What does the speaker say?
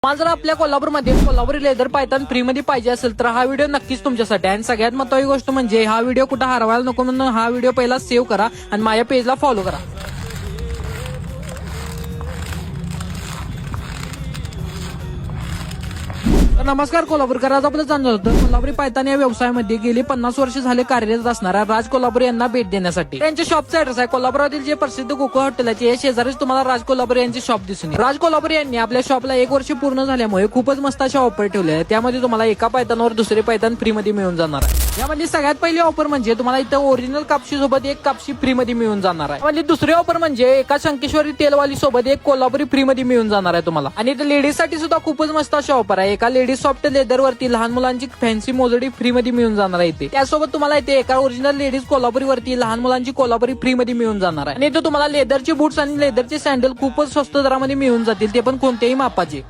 मला जर आपल्या कोल्हापूरमध्ये कोल्हापुरी लेदर पायथन फ्री मध्ये पाहिजे असेल तर हा व्हिडिओ नक्कीच तुमच्यासाठी आहे. आणि सगळ्यात महत्त्वाची गोष्ट म्हणजे हा व्हिडिओ कुठे हरवायला नको म्हणून हा व्हिडिओ पहिला सेव्ह करा आणि माझ्या पेजला फॉलो करा. तर नमस्कार कोल्हापूरकर. आज आपलं जाणलं होतं कोल्हापुरी पायतान या व्यवसायामध्ये गेली 50 वर्ष झाले कार्यरत असणाऱ्या राज कोल्हापुरी यांना भेट देण्यासाठी. त्यांच्या शॉपचा ऍड्रेस आहे कोल्हापुरातील जे प्रसिद्ध गोकुळ हॉटेल आहे या शेजारीच तुम्हाला राज कोल्हापुरी यांची शॉप दिसून येईल. राज कोल्हापुरी यांनी आपल्या शॉपला 1 वर्ष पूर्ण झाल्यामुळे खूपच मस्त अशा ऑफर ठेवल्या आहेत. त्यामध्ये तुम्हाला एका पायतानावर दुसरे पायतान फ्री मध्ये मिळून जाणार आहे. यामध्ये सगळ्यात पहिली ऑफर म्हणजे तुम्हाला इथं ओरिजिनल कापशी सोबत एक कापशी फ्री मध्ये मिळून जाणार आहे. म्हणजे दुसरी ऑफर म्हणजे एका शंकेश्वरी तेलवाली सोबत एक कोल्हापुरी फ्री मध्ये मिळून जाणार आहे तुम्हाला. आणि इथं लेडीज साठी सुद्धा खूपच मस्त अशा ऑफर आहे. एका लेडीज सॉफ्ट लेदर वरती लहान मुलांची फॅन्सी मोजडी फ्री मध्ये मिळून जाणार आहे इथे. त्यासोबत तुम्हाला इथे एका ओरिजिनल लेडीज कोल्हापुरी वरती लहान मुलांची कोल्हापुरी फ्री मध्ये मिळून जाणार आहे. आणि इथे तुम्हाला लेदरचे बूट्स आणि लेदरचे सँडल खूपच स्वस्त दरामध्ये मिळून जातील, ते पण कोणत्याही मापाचे.